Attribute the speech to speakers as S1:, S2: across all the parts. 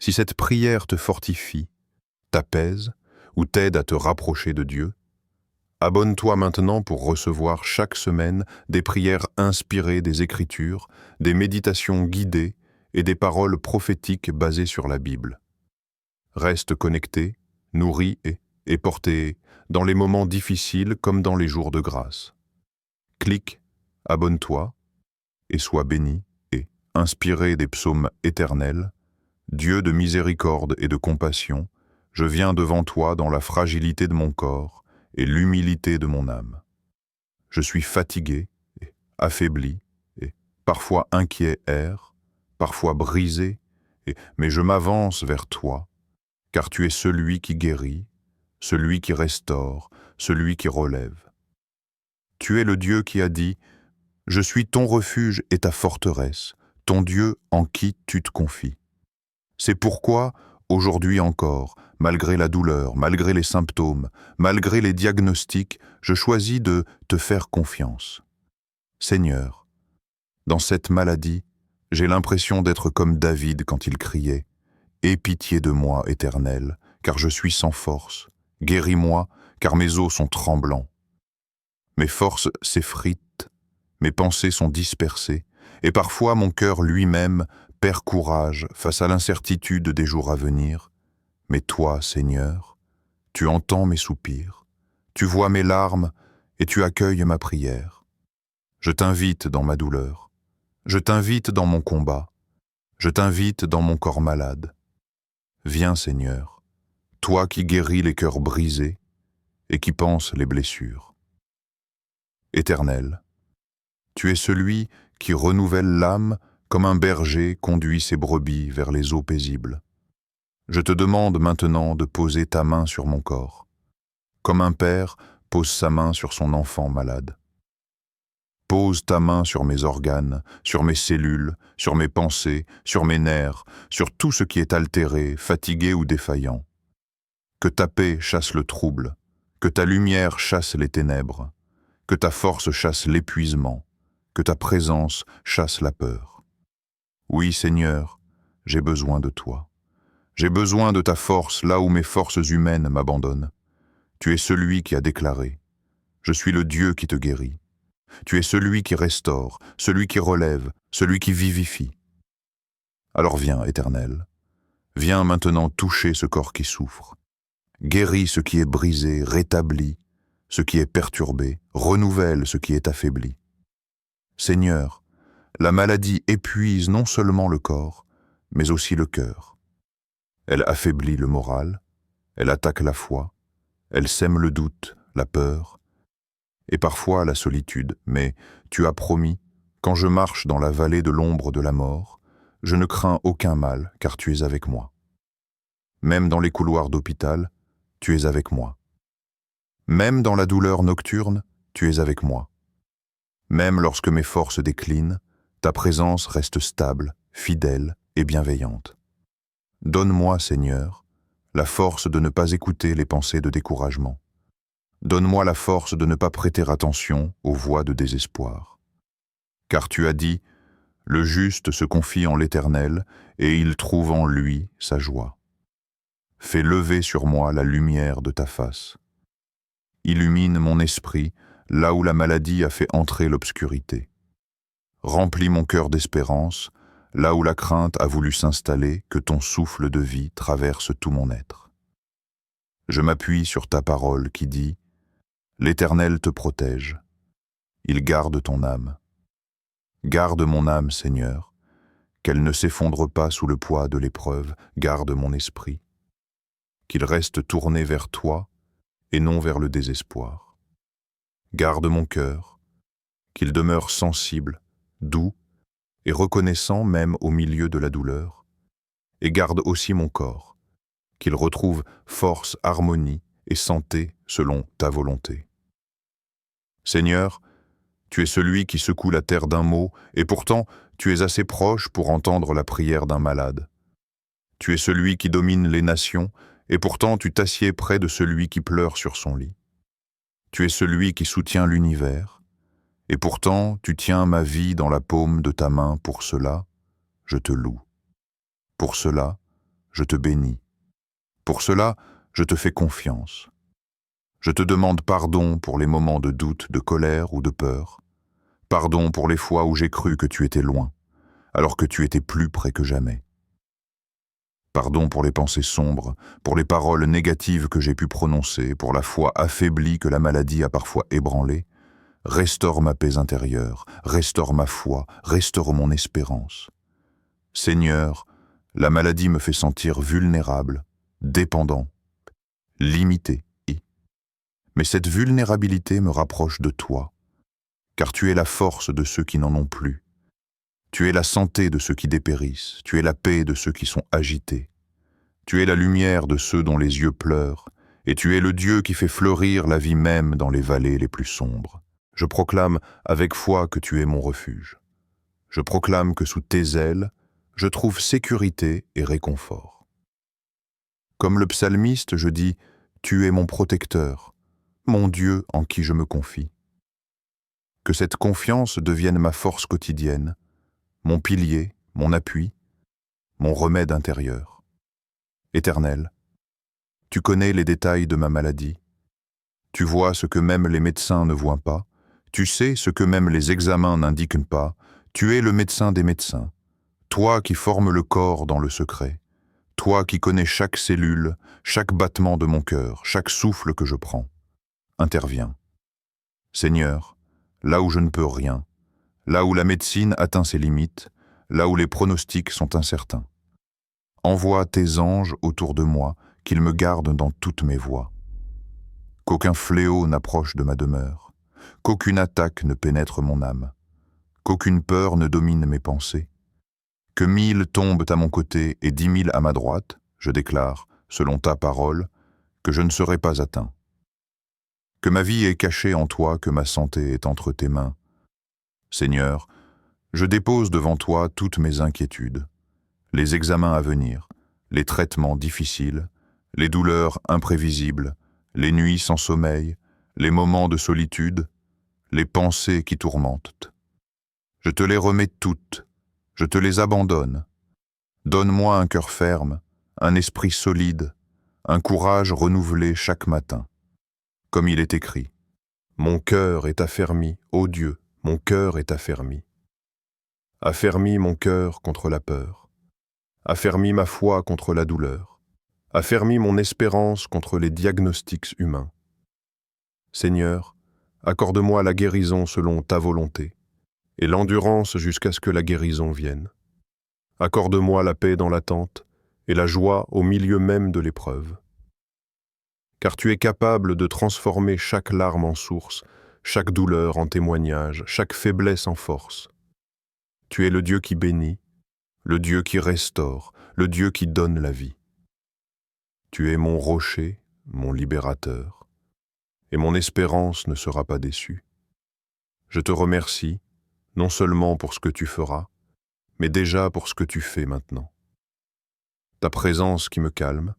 S1: si cette prière te fortifie, t'apaise ou t'aide à te rapprocher de Dieu, abonne-toi maintenant pour recevoir chaque semaine des prières inspirées des Écritures, des méditations guidées et des paroles prophétiques basées sur la Bible. Reste connecté, nourri et porté dans les moments difficiles comme dans les jours de grâce. Clique, abonne-toi et sois béni et, inspiré des psaumes éternels, Dieu de miséricorde et de compassion, je viens devant toi dans la fragilité de mon corps et l'humilité de mon âme. Je suis fatigué et affaibli et parfois inquiet, parfois brisé, mais je m'avance vers toi, car tu es celui qui guérit, celui qui restaure, celui qui relève. Tu es le Dieu qui a dit « Je suis ton refuge et ta forteresse, ton Dieu en qui tu te confies ». C'est pourquoi, aujourd'hui encore, malgré la douleur, malgré les symptômes, malgré les diagnostics, je choisis de te faire confiance. Seigneur, dans cette maladie, j'ai l'impression d'être comme David quand il criait « Aie pitié de moi, Éternel, car je suis sans force. Guéris-moi, car mes os sont tremblants. » Mes forces s'effritent, mes pensées sont dispersées, et parfois mon cœur lui-même perd courage face à l'incertitude des jours à venir. Mais toi, Seigneur, tu entends mes soupirs, tu vois mes larmes et tu accueilles ma prière. Je t'invite dans ma douleur, je t'invite dans mon combat, je t'invite dans mon corps malade. Viens, Seigneur, toi qui guéris les cœurs brisés et qui panses les blessures. Éternel, tu es celui qui renouvelle l'âme comme un berger conduit ses brebis vers les eaux paisibles. Je te demande maintenant de poser ta main sur mon corps, comme un père pose sa main sur son enfant malade. Pose ta main sur mes organes, sur mes cellules, sur mes pensées, sur mes nerfs, sur tout ce qui est altéré, fatigué ou défaillant. Que ta paix chasse le trouble, que ta lumière chasse les ténèbres, que ta force chasse l'épuisement, que ta présence chasse la peur. Oui, Seigneur, j'ai besoin de toi. J'ai besoin de ta force là où mes forces humaines m'abandonnent. Tu es celui qui a déclaré « Je suis le Dieu qui te guérit ». Tu es celui qui restaure, celui qui relève, celui qui vivifie. Alors viens, Éternel, viens maintenant toucher ce corps qui souffre. Guéris ce qui est brisé, rétablis ce qui est perturbé, renouvelle ce qui est affaibli. Seigneur, la maladie épuise non seulement le corps, mais aussi le cœur. Elle affaiblit le moral, elle attaque la foi, elle sème le doute, la peur, et parfois la solitude. Mais tu as promis, quand je marche dans la vallée de l'ombre de la mort, je ne crains aucun mal, car tu es avec moi. Même dans les couloirs d'hôpital, tu es avec moi. Même dans la douleur nocturne, tu es avec moi. Même lorsque mes forces déclinent, ta présence reste stable, fidèle et bienveillante. Donne-moi, Seigneur, la force de ne pas écouter les pensées de découragement. Donne-moi la force de ne pas prêter attention aux voix de désespoir. Car tu as dit, le juste se confie en l'Éternel et il trouve en lui sa joie. Fais lever sur moi la lumière de ta face. Illumine mon esprit là où la maladie a fait entrer l'obscurité. Remplis mon cœur d'espérance, là où la crainte a voulu s'installer, que ton souffle de vie traverse tout mon être. Je m'appuie sur ta parole qui dit « L'Éternel te protège, il garde ton âme. Garde mon âme, Seigneur, qu'elle ne s'effondre pas sous le poids de l'épreuve, garde mon esprit, qu'il reste tourné vers toi et non vers le désespoir. Garde mon cœur, qu'il demeure sensible, doux et reconnaissant même au milieu de la douleur, et garde aussi mon corps, qu'il retrouve force, harmonie et santé selon ta volonté. Seigneur, tu es celui qui secoue la terre d'un mot, et pourtant tu es assez proche pour entendre la prière d'un malade. Tu es celui qui domine les nations, et pourtant tu t'assieds près de celui qui pleure sur son lit. Tu es celui qui soutient l'univers, et pourtant tu tiens ma vie dans la paume de ta main. Pour cela, je te loue. Pour cela, je te bénis. Pour cela, je te fais confiance. Je te demande pardon pour les moments de doute, de colère ou de peur. Pardon pour les fois où j'ai cru que tu étais loin, alors que tu étais plus près que jamais. Pardon pour les pensées sombres, pour les paroles négatives que j'ai pu prononcer, pour la foi affaiblie que la maladie a parfois ébranlée. Restaure ma paix intérieure, restaure ma foi, restaure mon espérance. Seigneur, la maladie me fait sentir vulnérable, dépendant, limité. Mais cette vulnérabilité me rapproche de toi, car tu es la force de ceux qui n'en ont plus. Tu es la santé de ceux qui dépérissent, tu es la paix de ceux qui sont agités. Tu es la lumière de ceux dont les yeux pleurent, et tu es le Dieu qui fait fleurir la vie même dans les vallées les plus sombres. Je proclame avec foi que tu es mon refuge. Je proclame que sous tes ailes, je trouve sécurité et réconfort. Comme le psalmiste, je dis « Tu es mon protecteur, mon Dieu en qui je me confie ». Que cette confiance devienne ma force quotidienne, mon pilier, mon appui, mon remède intérieur. Éternel, tu connais les détails de ma maladie. Tu vois ce que même les médecins ne voient pas. Tu sais ce que même les examens n'indiquent pas. Tu es le médecin des médecins. Toi qui formes le corps dans le secret. Toi qui connais chaque cellule, chaque battement de mon cœur, chaque souffle que je prends. Interviens. Seigneur, là où je ne peux rien, là où la médecine atteint ses limites, là où les pronostics sont incertains. Envoie tes anges autour de moi, qu'ils me gardent dans toutes mes voies. Qu'aucun fléau n'approche de ma demeure, qu'aucune attaque ne pénètre mon âme, qu'aucune peur ne domine mes pensées. Que 1000 tombent à mon côté et 10 000 à ma droite, je déclare, selon ta parole, que je ne serai pas atteint. Que ma vie est cachée en toi, que ma santé est entre tes mains. Seigneur, je dépose devant toi toutes mes inquiétudes, les examens à venir, les traitements difficiles, les douleurs imprévisibles, les nuits sans sommeil, les moments de solitude, les pensées qui tourmentent. Je te les remets toutes, je te les abandonne. Donne-moi un cœur ferme, un esprit solide, un courage renouvelé chaque matin. Comme il est écrit, « Mon cœur est affermi, ô Dieu, mon cœur est affermi. » Affermis mon cœur contre la peur. Affermis ma foi contre la douleur. Affermis mon espérance contre les diagnostics humains. Seigneur, accorde-moi la guérison selon ta volonté, et l'endurance jusqu'à ce que la guérison vienne. Accorde-moi la paix dans l'attente, et la joie au milieu même de l'épreuve. Car tu es capable de transformer chaque larme en source, chaque douleur en témoignage, chaque faiblesse en force. Tu es le Dieu qui bénit, le Dieu qui restaure, le Dieu qui donne la vie. Tu es mon rocher, mon libérateur, et mon espérance ne sera pas déçue. Je te remercie, non seulement pour ce que tu feras, mais déjà pour ce que tu fais maintenant. Ta présence qui me calme,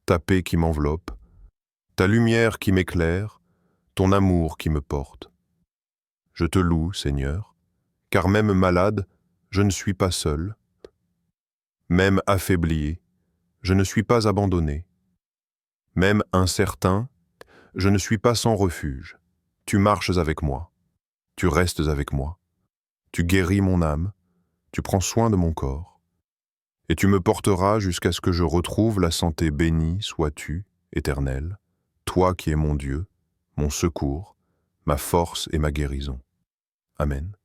S1: ta paix qui m'enveloppe, ta lumière qui m'éclaire, ton amour qui me porte. Je te loue, Seigneur, car même malade, je ne suis pas seul. Même affaibli, je ne suis pas abandonné. Même incertain, je ne suis pas sans refuge. Tu marches avec moi, tu restes avec moi, tu guéris mon âme, tu prends soin de mon corps, et tu me porteras jusqu'à ce que je retrouve la santé. Béni sois-tu, Éternel, toi qui es mon Dieu, mon secours, ma force et ma guérison. Amen.